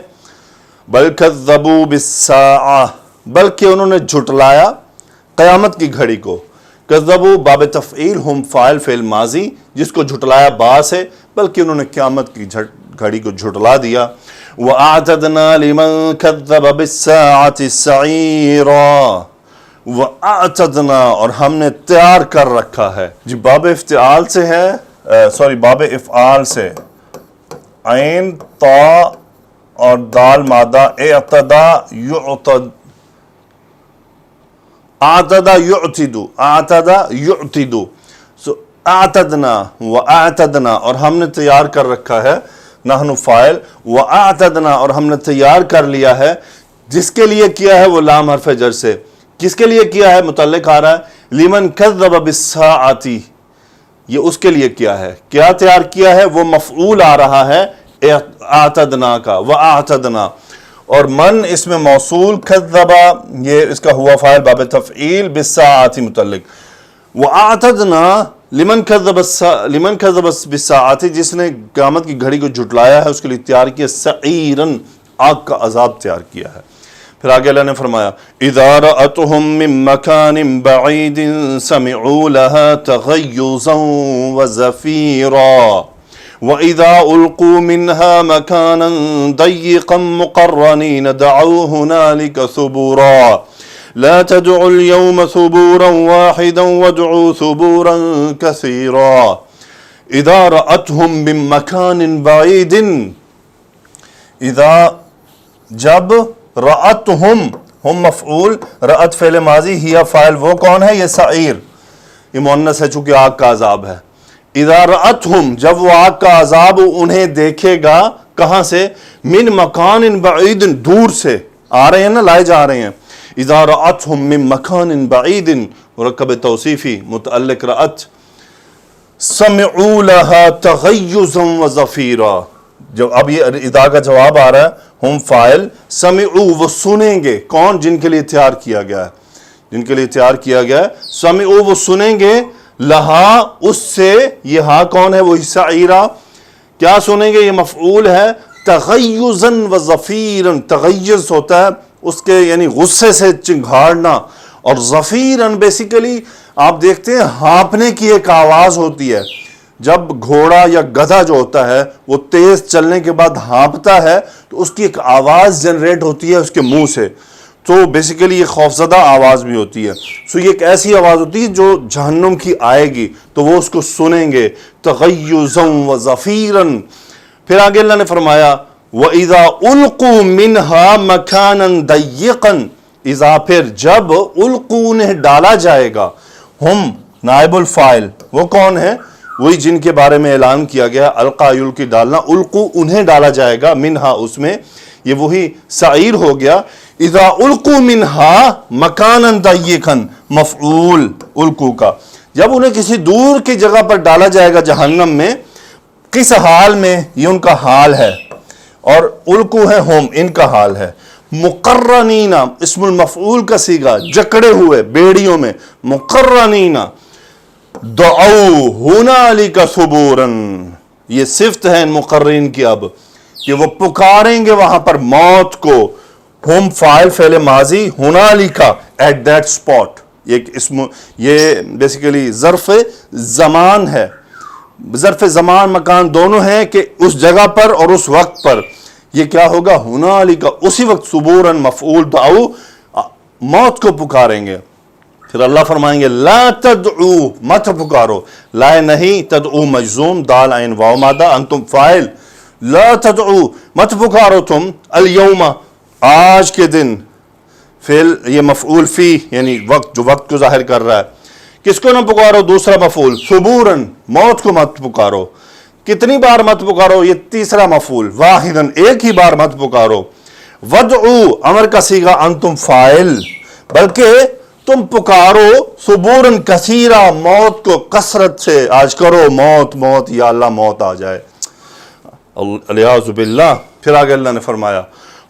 بل کذبوا بالساعہ، بلکہ انہوں نے جھٹلایا قیامت کی گھڑی کو. کذبوا باب تفعیل، ہم فاعل فعل ماضی، جس کو جھٹلایا با سے، بلکہ انہوں نے قیامت کی گھڑی کو جھٹلا دیا. وَأَعْتَدْنَا لِمَنْ كَذَّبَ بِالسَّاعَةِ سَعِيرًا، وَأَعْتَدْنَا، اور ہم نے تیار کر رکھا ہے. جی باب افتعال سے ہے، باب افعال سے، عین تا اور دال مادہ، اعتدا یعتد، اعتدا یعتدو، اعتدا یعتدو. سو اعتدنا واعتدنا، اور ہم نے تیار کر رکھا ہے، نحن فاعل، واعتدنا، اور ہم نے تیار کر لیا ہے. جس کے لیے کیا ہے وہ لام حرف جر سے، کس کے لیے کیا ہے؟ متعلق آ رہا ہے لمن کذب بالساعۃ، یہ اس کے لیے کیا ہے، کیا تیار کیا ہے؟ وہ مفعول آ رہا ہے اعتدنا کا، واعتدنا، اور من اس میں موصول، کذبا یہ اس کا ہوا فاعل باب تفعیل، بالساعۃ متعلق. واعتدنا لمن کذب بالساعۃ، جس نے قیامت کی گھڑی کو جھٹلایا ہے اس کے لیے تیار کیا سعیرن، آگ کا عذاب تیار کیا ہے. پھر آگے اللہ نے فرمایا اذا رأتهم من مكان بعيد سمعوا لها تغيظا وزفيرا وإذا ألقوا منها مكانا ضيقا مقرنين دعوا هنالك ثبورا لا تدعوا اليوم ثبورا واحدا وادعوا ثبورا كثيرا اذا رأتهم من مكان بعيد اذا جب رأتهم ہم مفعول رأت فعل ماضی ہی فاعل وہ کون ہے؟ یہ سعیر، یہ مؤنث ہے چونکہ آگ کا عذاب ہے. اذا رأتهم جب وہ آگ کا عذاب انہیں دیکھے گا، کہاں سے؟ من مکان بعید دور سے آ رہے ہیں نا، لائے جا رہے ہیں. اذا رأتهم من مکان بعید مرکب توصیفی متعلق رأت. سمعوا لها تغیظا وزفیرا، جب اب یہ اذا کا جواب آ رہا ہے، ہم فاعل سمعوا وہ سنیں گے، کون؟ جن کے لیے تیار کیا گیا ہے، جن کے لیے تیار کیا گیا ہے. سمعوا وہ سنیں گے، لہا اس سے، یہ ہاں کون ہے؟ وہی سعیرہ. کیا سنیں گے؟ یہ مفعول ہے. تغیظا وزفیرا، تغیظ ہوتا ہے اس کے یعنی غصے سے چنگھاڑنا، اور زفیرن بیسیکلی آپ دیکھتے ہیں ہانپنے کی ایک آواز ہوتی ہے. جب گھوڑا یا گدھا جو ہوتا ہے وہ تیز چلنے کے بعد ہانپتا ہے تو اس کی ایک آواز جنریٹ ہوتی ہے اس کے منہ سے، تو بیسیکلی یہ خوفزدہ آواز بھی ہوتی ہے. سو یہ ایک ایسی آواز ہوتی ہے جو جہنم کی آئے گی تو وہ اس کو سنیں گے. تغیظا وزفیرا. پھر آگے اللہ نے فرمایا وَإِذَا أُلْقُوا مِنْهَا مَكَانًا ضَيِّقًا. اذا پھر جب القوا انہیں ڈالا جائے گا، ہم نائب الفاعل وہ کون ہے؟ وہی جن کے بارے میں اعلان کیا گیا، القا یلقی ڈالنا. القوا انہیں ڈالا جائے گا، منہا اس میں، یہ وہی سعیر ہو گیا. اذا القوا منہا مکانا ضیقا مفعول القوا کا. جب انہیں کسی دور کی جگہ پر ڈالا جائے گا جہنم میں، کس حال میں؟ یہ ان کا حال ہے، اور القوا ہے ہم، ان کا حال ہے. مقرنین اسم المفعول کا صیغہ، جکڑے ہوئے بیڑیوں میں. مقرنین دعو ہنالک ثبورا، یہ صفت ہے ان مقررین کی اب کہ وہ پکاریں گے وہاں پر موت کو. ہم فاعل فعل ماضی، ہنالکا ایٹ دیٹ اسپاٹ، یہ بیسیکلی ظرف زمان ہے. ظرف زمان مکان دونوں ہیں کہ اس جگہ پر اور اس وقت پر. یہ کیا ہوگا؟ ہنالکا، اسی وقت. ثبورا مفعول، دعو موت کو پکاریں گے. پھر اللہ فرمائیں گے لا تدعو مت پکارو، لا نہیں، تدعو مجزوم، دال عین واو مادہ، انتم فاعل. لا تدعو مت پکارو تم، الیوم آج کے دن. فعل یہ مفعول فی یعنی وقت، جو وقت کو ظاہر کر رہا ہے. کس کو نہ پکارو؟ دوسرا مفعول ثبورا، موت کو مت پکارو. کتنی بار مت پکارو؟ یہ تیسرا مفعول، واحدن ایک ہی بار مت پکارو. ودعو امر کا صیغہ، انتم فاعل، بلکہ تم پکارو ثبورن کثیرا، موت کو کثرت سے. آج کرو موت موت، یا اللہ موت آ جائے، الیاذ باللہ. پھر آگے اللہ نے فرمایا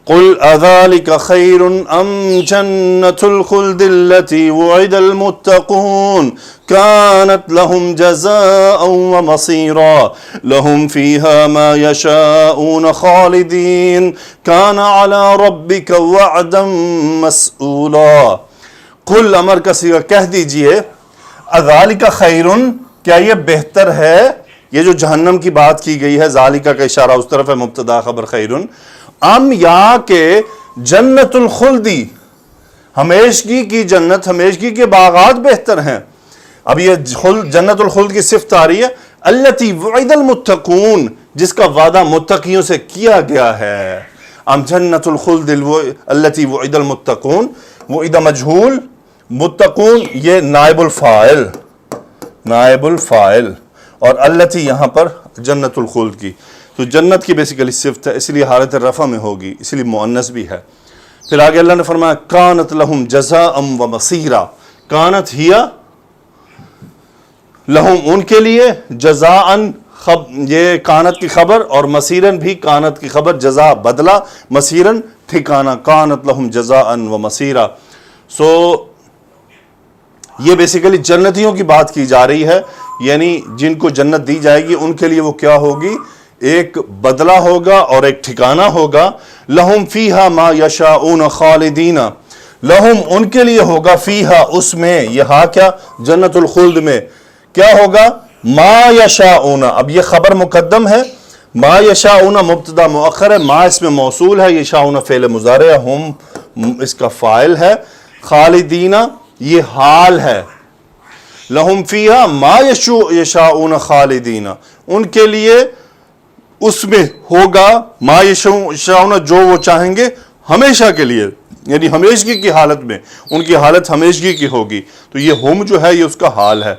قل اذلك خیر ام جنۃ الخلد التي وعد المتقون كانت لهم جزاء ومصيرا لهم فيها ما يشاءون خالدين كان على ربك وعدا مسئولا. قل امر کا صیغہ، کہہ دیجئے اذالک خیرن، کیا یہ بہتر ہے؟ یہ جو جہنم کی بات کی گئی ہے، ذالکہ کا اشارہ اس طرف ہے، مبتدا خبر خیرن. ام یا کہ جنت الخلدی، ہمیشگی کی جنت، ہمیشگی کے باغات بہتر ہیں. اب یہ جنت الخلد کی صفت آ رہی ہے، التی وعد المتقون، جس کا وعدہ متقیوں سے کیا گیا ہے. ام جنت الخلد التی وعد المتقون، وعد مجہول، متقون یہ نائب الفاعل، نائب الفاعل، اور التی یہاں پر جنت الخلد کی. تو جنت کی بیسیکلی صفت ہے، اس لیے حالت رفع میں ہوگی، اس لیے مؤنث بھی ہے. پھر آگے اللہ نے فرمایا کانت لہم جزاء و مصیرا. کانت ہی لہم ان کے لیے، جزاء یہ کانت کی خبر، اور مصیرن بھی کانت کی خبر، جزا بدلہ، مصیرن ٹھکانہ. کانت لہم جزاء و مصیرا. سو یہ بیسیکلی جنتیوں کی بات کی جا رہی ہے، یعنی جن کو جنت دی جائے گی ان کے لیے وہ کیا ہوگی؟ ایک بدلہ ہوگا اور ایک ٹھکانہ ہوگا. لہم فیہا ما یشاؤون خالدین، لہم ان کے لیے ہوگا فیہا اس میں، یہ ہاں کیا جنت الخلد میں کیا ہوگا؟ ما یشاؤون. اب یہ خبر مقدم ہے، ما یشاؤون مبتدا مؤخر ہے، ما اس میں موصول ہے، یشاؤون فعل مضارع ہے، ہم اس کا فاعل ہے، خالدین یہ حال ہے. لہم فیہا ما یشاؤون خالدین، ان کے لیے اس میں ہوگا ما یشاؤون جو وہ چاہیں گے ہمیشہ کے لیے، یعنی ہمیشگی کی حالت میں، ان کی حالت ہمیشگی کی ہوگی. تو یہ ہم جو ہے یہ اس کا حال ہے.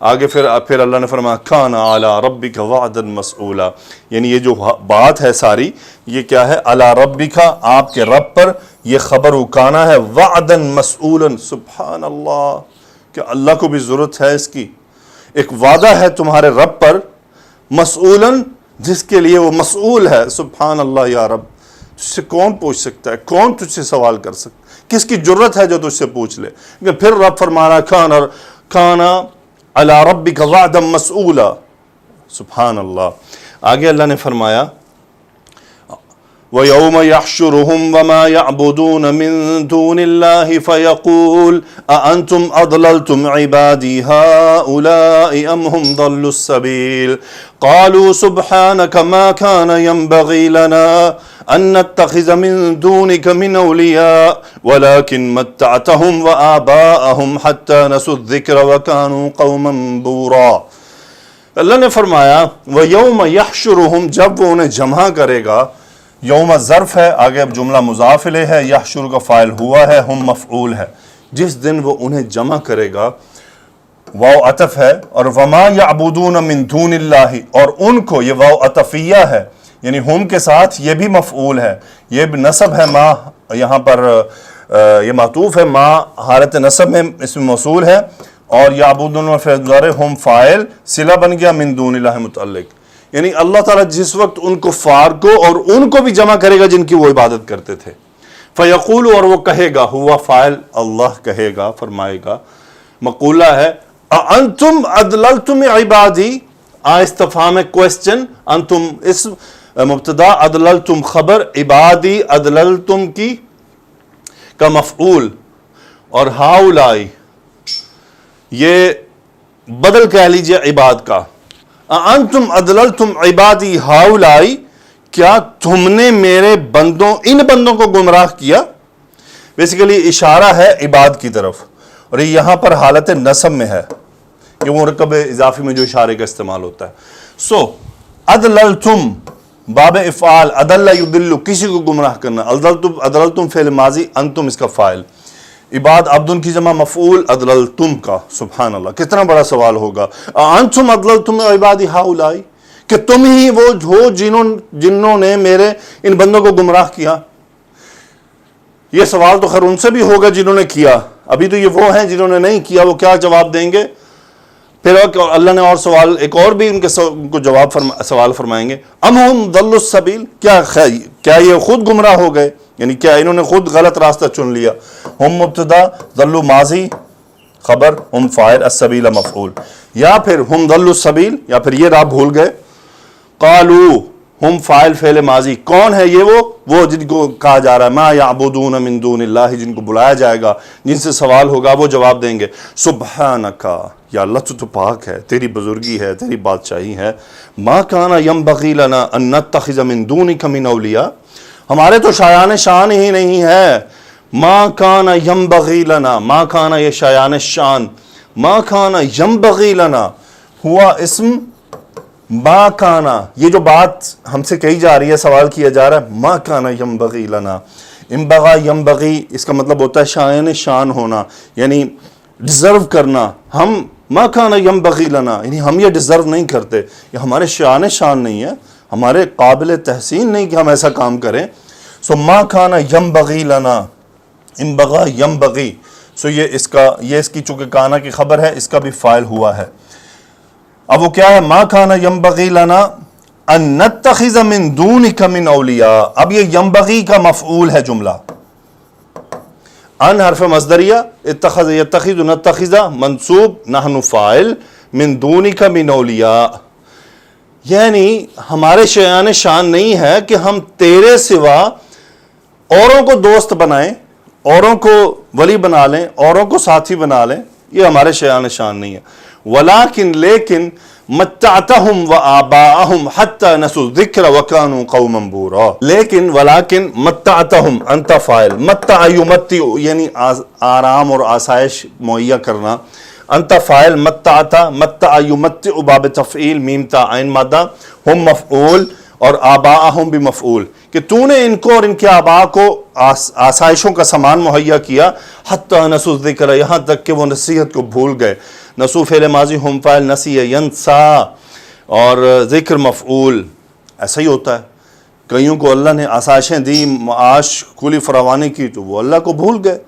آگے پھر اللہ نے فرمایا کان علی ربک وعدا مسئولا، یعنی یہ جو بات ہے ساری یہ کیا ہے؟ علی ربک، آپ کے رب پر، یہ خبر کانا ہے، وعدا مسئولا. سبحان اللہ، کہ اللہ کو بھی ضرورت ہے اس کی. ایک وعدہ ہے تمہارے رب پر، مسئولا جس کے لیے وہ مسئول ہے. سبحان اللہ یا رب، تجھ سے کون پوچھ سکتا ہے؟ کون تجھ سے سوال کر سکتا ہے؟ کس کی جرت ہے جو تجھ سے پوچھ لے؟ لیکن پھر رب فرما رہا کانا علی ربک وعدا مسئولا. سبحان اللہ. آگے اللہ نے فرمایا وَيَوْمَ يَحْشُرُهُمْ وَمَا يَعْبُدُونَ مِن دُونِ اللَّهِ فَيَقُولُ أَأَنْتُمْ أَضْلَلْتُمْ عِبَادِي هَؤُلَاءِ أَمْ هُمْ ضَلُّوا السَّبِيلَ قَالُوا سُبْحَانَكَ مَا كَانَ يَنبَغِي لَنَا أَن نَّتَّخِذَ مِن دُونِكَ مِنْ أَوْلِيَاءَ وَلَكِن مَّتَّعْتَهُمْ وَآبَاءَهُمْ حَتَّى نَسُوا الذِّكْرَ وَكَانُوا قَوْمًا بُورًا. اللہ نے فرمایا وَيَوْمَ يَحْشُرُهُمْ، جب وہ انہیں جمع کرے گا. یوم ظرف ہے، آگے اب جملہ مضاف الیہ ہے، یحشر کا فاعل ہوا ہے، ہم مفعول ہے. جس دن وہ انہیں جمع کرے گا، واو عطف ہے، اور وما یعبدون من دون اللہ، اور ان کو، یہ واو عطفیہ ہے، یعنی ہم کے ساتھ یہ بھی مفعول ہے، یہ نصب ہے، ما یہاں پر یہ معطوف ہے، ما حالت نصب میں اس میں موصول ہے، اور یعبدون فعل مضارع، ہم فاعل، صلہ بن گیا من دون اللہ متعلق. یعنی اللہ تعالیٰ جس وقت ان کفار کو اور ان کو بھی جمع کرے گا جن کی وہ عبادت کرتے تھے. فیقول، اور وہ کہے گا، ہوا فاعل اللہ کہے گا، فرمائے گا، مقولہ ہے، انتم اضللتم عبادی، استفہام کوسچن، انتم اسم مبتدا، اضللتم خبر، عبادی اضللتم کی کا مفعول، اور ہاؤلائی یہ بدل کہہ لیجئے عباد کا. انتم اضللتم عبادی ہاؤلائی، کیا تم نے میرے بندوں، ان بندوں کو گمراہ کیا؟ بیسیکلی اشارہ ہے عباد کی طرف، اور یہ یہاں پر حالت نصب میں ہے، یہ مرکب اضافی میں جو اشارے کا استعمال ہوتا ہے. سو اضللتم باب افعال، اضل یضل، کسی کو گمراہ کرنا، اضللتم فعل ماضی، انتم اس کا فاعل، عباد عبدن کی جمع مفعول اضللتم کا. سبحان اللہ، کتنا بڑا سوال ہوگا. انتم اضللتم عبادی ہاؤلائی، کہ تم ہی وہ ہو جنہوں نے میرے ان بندوں کو گمراہ کیا. یہ سوال تو خیر ان سے بھی ہوگا جنہوں نے کیا، ابھی تو یہ وہ ہیں جنہوں نے نہیں کیا، وہ کیا جواب دیں گے؟ پھر اللہ نے اور سوال ایک اور بھی ان کو جواب سوال فرمائیں گے. ام ہم ضلوا السبیل، کیا یہ خود گمراہ ہو گئے، یعنی کیا انہوں نے خود غلط راستہ چن لیا. ہم مبتدا، ضلوا ماضی خبر، ہم فاعل، السبیل مفعول. یا پھر ہم ضلوا السبیل، یا پھر یہ راہ بھول گئے. قالو ہم فاعل فعل ماضی، کون ہے یہ وہ جن کو کہا جا رہا ہے ما یعبدون من دون اللہ، جن کو بلایا جائے گا، جن سے سوال ہوگا، وہ جواب دیں گے سبحانکا، یا اللہ تو پاک ہے، تیری بزرگی ہے، تیری بادشاہی ہے. ما کان ینبغی لنا ان نتخذ من دونک من اولیاء، ہمارے تو شایان شان ہی نہیں ہے. ما کان ینبغی لنا، ما کان یہ شایان شان، ما کان ینبغی لنا ہوا اسم ما کانا، یہ جو بات ہم سے کہی جا رہی ہے، سوال کیا جا رہا ہے، ما کانا ینبغی لنا، انبغا ینبغی اس کا مطلب ہوتا ہے شایان شان ہونا، یعنی ڈیزرو کرنا. ہم ما کانا ینبغی لنا، یعنی ہم یہ ڈیزرو نہیں کرتے، یہ ہمارے شایان شان نہیں ہے، ہمارے قابل تحسین نہیں کہ ہم ایسا کام کریں. سو ما کانا ینبغی لنا، انبغا ینبغی، سو یہ اس کی چونکہ کانا کی خبر ہے، اس کا بھی فاعل ہوا ہے. اب وہ کیا ہے؟ ما کان ینبغی لنا ان نتخذ من دونک من اولیاء. اب یہ ینبغی کا مفعول ہے جملہ، ان حرف مصدریہ، اتخذ یتخذ نتخذ منصوب، نحن فاعل، من دونک من اولیاء. یعنی ہمارے شایان شان نہیں ہے کہ ہم تیرے سوا اوروں کو دوست بنائیں، اوروں کو ولی بنا لیں، اوروں کو ساتھی بنا لیں، یہ ہمارے شایان شان نہیں ہے. ولیکن لیکن متعتہم وآباءہم حتی نسوا الذکر وکانوا قوما بورا. لیکن ولیکن متعتہم، انت فاعل، متع یمتع یعنی آرام اور آسائش مہیا کرنا، انت فاعل، متعتا متع یمتع باب تفعیل، میم تا عین مادہ، ہم مفعول اور آباءہم بھی مفعول، کہ تو نے ان کو اور ان کے آباء کو آسائشوں کا سامان مہیا کیا. حتی نسوا الذکر، یہاں تک کہ وہ نصیحت کو بھول گئے. نسو فعل ماضی، ہم فاعل، نسی ینسا اور ذکر مفعول. ایسا ہی ہوتا ہے، کئیوں کو اللہ نے آسائشیں دی، معاش کھلی فراوانی کی، تو وہ اللہ کو بھول گئے،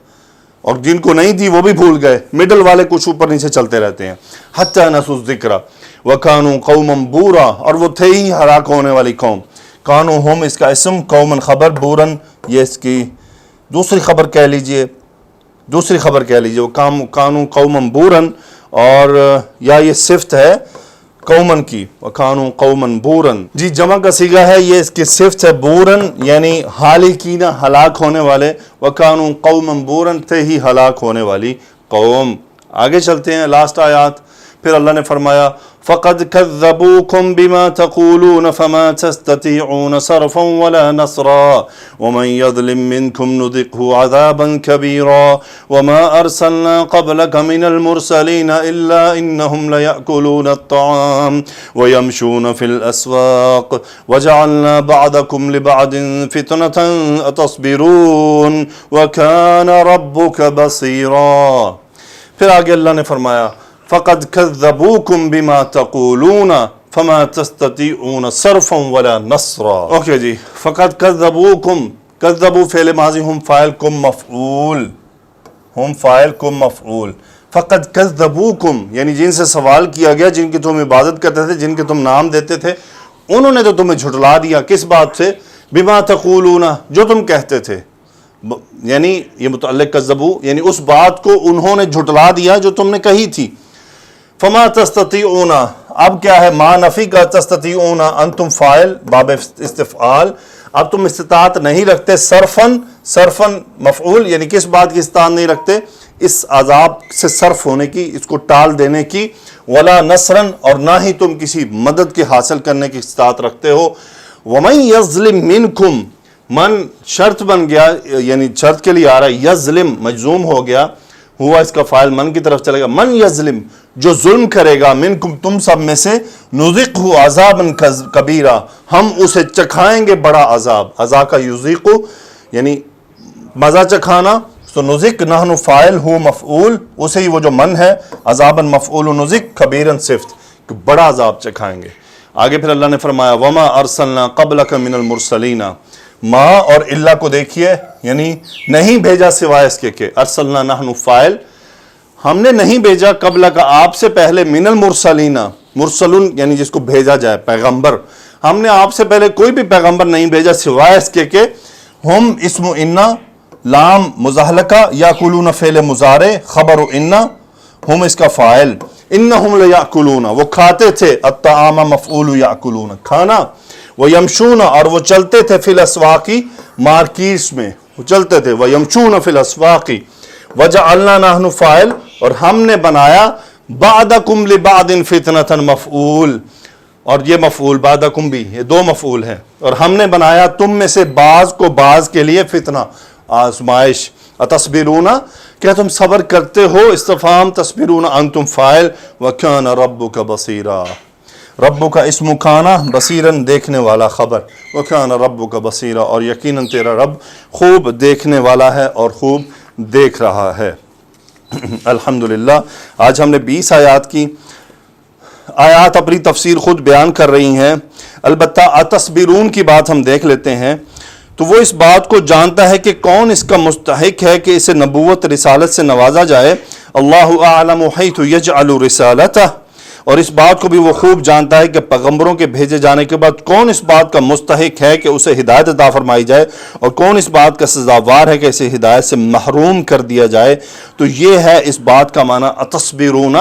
اور جن کو نہیں دی وہ بھی بھول گئے. مڈل والے کچھ اوپر نیچے چلتے رہتے ہیں. حتی نسوا الذکر وکانوا قوما بورا، اور وہ تھے ہی ہلاک ہونے والی قوم. کانو ہم اس کا اسم، قومن خبر، بورن یہ اس کی دوسری خبر کہہ لیجئے، وہ کانو قوما بورن، اور یا یہ صفت ہے قومن کی، وکانو قومن بورن. جی جمع کا صیغہ ہے، یہ اس کی صفت ہے بورن یعنی ہالکین، ہلاک ہونے والے. وکانو قومن بورن، تھے ہی ہلاک ہونے والی قوم. آگے چلتے ہیں لاسٹ آیات. پھر اللہ نے فرمایا فَقَدْ كَذَّبُوكُمْ بِمَا تَقُولُونَ فَمَا تَسْتَطِيعُونَ صَرْفًا وَلَا نَصْرًا وَمَنْ يَظْلِمْ مِنْكُمْ نُذِقْهُ عَذَابًا كَبِيرًا وَمَا أَرْسَلْنَا قَبْلَكَ مِنَ الْمُرْسَلِينَ إِلَّا إِنَّهُمْ لَيَأْكُلُونَ الطَّعَامَ وَيَمْشُونَ فِي الْأَسْوَاقِ وَجَعَلْنَا بَعْضَكُمْ لِبَعْضٍ فِتْنَةً أَتَصْبِرُونَ وَكَانَ رَبُّكَ بَصِيرًا. پھر آگے اللہ نے فرمایا فَقَدْ كَذَّبُوكُمْ بِمَا تَقُولُونَ فَمَا تَسْتَطِيعُونَ صَرْفًا وَلَا نَصْرًا. اوکے جی، فَقَدْ كَذَّبُوكُمْ، كَذَّبُوا فعل ماضی، ہم فاعل، کم مفعول، ہم فاعل کم مفعول. فَقَدْ كَذَّبُوكُمْ یعنی جن سے سوال کیا گیا، جن کی تم عبادت کرتے تھے، جن کے تم نام دیتے تھے، انہوں نے تو تمہیں جھٹلا دیا. کس بات سے؟ بِمَا تَقُولُونَ، جو تم کہتے تھے. یعنی یہ متعلق کذبو یعنی اس بات کو انہوں نے جھٹلا دیا جو تم نے کہی تھی. فما تستطيعون، اب کیا ہے ما نفی کا، تستطيعون انتم فاعل باب استفعال، اب تم استطاعت نہیں رکھتے. صرفن مفعول یعنی کس بات کی استطاعت نہیں رکھتے؟ اس عذاب سے صرف ہونے کی، اس کو ٹال دینے کی. ولا نصرن، اور نہ ہی تم کسی مدد کے حاصل کرنے کی استطاعت رکھتے ہو. ومن یظلم منکم، من شرط بن گیا یعنی شرط کے لیے آ رہا ہے، یظلم مجزوم ہو گیا، ہوا اس کا فاعل من کی طرف چلے گا. من یظلم، جو ظلم کرے گا، منکم تم سب میں سے، نذقہ عذابا کبیرا، ہم اسے چکھائیں گے بڑا عذاب. عذاب کا یذیق یعنی مزہ چکھانا، تو نذق نحن فاعل، ہو مفعول، اسے ہی وہ جو من ہے، عذابا مفعول، نذق کبیرا صفت، کہ بڑا عذاب چکھائیں گے. آگے پھر اللہ نے فرمایا وما ارسلنا قبلک من المرسلین، ما اور اللہ کو دیکھیے یعنی نہیں بھیجا سوائے اس کے کہ، ارسلنا نحن فاعل، ہم نے نہیں بھیجا قبل کا آپ سے پہلے، من المرسلین، مرسلون یعنی جس کو بھیجا جائے، پیغمبر، ہم نے آپ سے پہلے کوئی بھی پیغمبر نہیں بھیجا سوائے اس کے کہ ہم اسم انا، لام مزحلقہ، یاکلون فعل مضارع، خبر انا، ہم اس کا فاعل، انہم لیاکلون وہ کھاتے تھے، الطعام مفعول یاکلون کھانا، ویمشون اور وہ چلتے تھے، فی الاسواق مارکیٹس میں وہ چلتے تھے، ویمشون فی الاسواق، وجعلنا نحن فاعل اور ہم نے بنایا، بعدکم لبعد فتنۃ مفعول، اور یہ مفعول بعدکم بھی، یہ دو مفعول ہیں، اور ہم نے بنایا تم میں سے بعض کو بعض کے لیے فتنہ، آزمائش. اتصبرون، کیا تم صبر کرتے ہو؟ استفہام تصبرون انتم فاعل، وکان ربک بصیرا، ربو کا اسم کانا، بصیرن دیکھنے والا خبر، وکان ربک بصیرا، اور یقیناً تیرا رب خوب دیکھنے والا ہے اور خوب دیکھ رہا ہے. الحمدللہ آج ہم نے 20 آیات کی، آیات اپنی تفسیر خود بیان کر رہی ہیں. البتہ اتصبرون کی بات ہم دیکھ لیتے ہیں. تو وہ اس بات کو جانتا ہے کہ کون اس کا مستحق ہے کہ اسے نبوت رسالت سے نوازا جائے. اللہ اعلم حیث یجعل رسالتہ، اور اس بات کو بھی وہ خوب جانتا ہے کہ پیغمبروں کے بھیجے جانے کے بعد کون اس بات کا مستحق ہے کہ اسے ہدایت عطا فرمائی جائے، اور کون اس بات کا سزاوار ہے کہ اسے ہدایت سے محروم کر دیا جائے. تو یہ ہے اس بات کا معنی اتصبرون،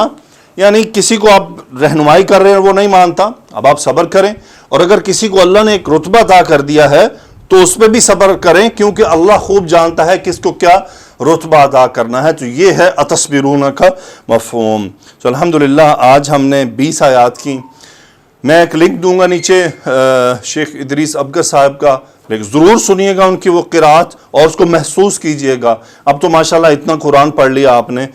یعنی کسی کو آپ رہنمائی کر رہے ہیں وہ نہیں مانتا، اب آپ صبر کریں، اور اگر کسی کو اللہ نے ایک رتبہ عطا کر دیا ہے تو اس پہ بھی صبر کریں، کیونکہ اللہ خوب جانتا ہے کس کو کیا رتبہ ادا کرنا ہے۔ تو یہ ہے اتصبرون کا مفہوم۔ تو الحمدللہ آج ہم نے 20 آیات کی۔ میں ایک لنک دوں گا نیچے شیخ ادریس ابگر صاحب کا، لیکن ضرور سنیے گا ان کی وہ قرات اور اس کو محسوس کیجئے گا۔ اب تو ماشاءاللہ اتنا قرآن پڑھ لیا آپ نے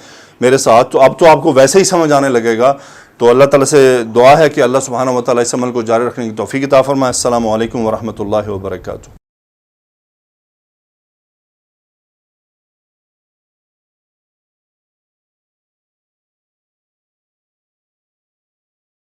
میرے ساتھ، تو اب تو آپ کو ویسے ہی سمجھ آنے لگے گا۔ تو اللہ تعالیٰ سے دعا ہے کہ اللہ سبحانہ و تعالیٰ اس عمل کو جاری رکھنے کی توفیق عطا فرمائے۔ السلام علیکم ورحمۃ اللہ وبرکاتہ۔